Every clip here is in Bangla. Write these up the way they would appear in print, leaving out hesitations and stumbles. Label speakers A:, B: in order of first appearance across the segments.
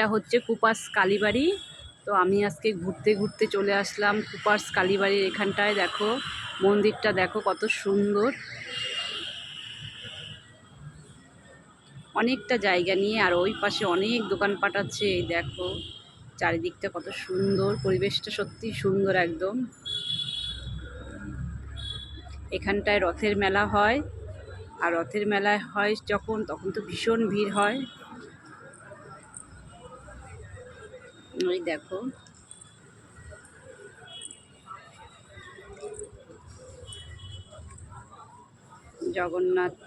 A: এটা হচ্ছে কুপাস কালীবাড়ি। তো আমি আজকে ঘুরতে ঘুরতে চলে আসলাম কুপাস কালীবাড়ির এখানটায়। দেখো মন্দিরটা দেখো কত সুন্দর, অনেকটা জায়গা নিয়ে, আর ওই পাশে অনেক দোকানপাট আছে। এই দেখো চারিদিকটা কত সুন্দর, পরিবেশটা সত্যি সুন্দর একদম। এখানটায় রথের মেলা হয়, আর রথের মেলায় হয় যখন, তখন তো ভীষণ ভিড় হয়। ওই দেখো জগন্নাথ,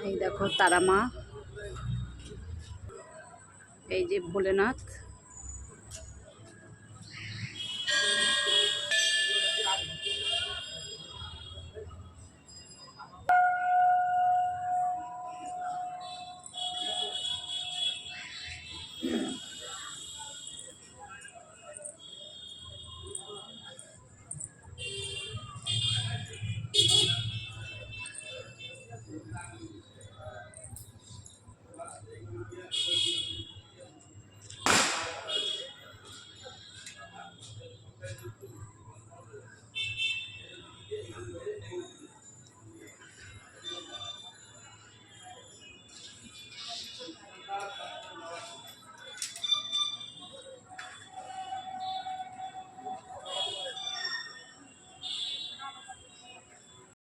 A: এই দেখো তারা মা, এই যে ভোলেনাথ।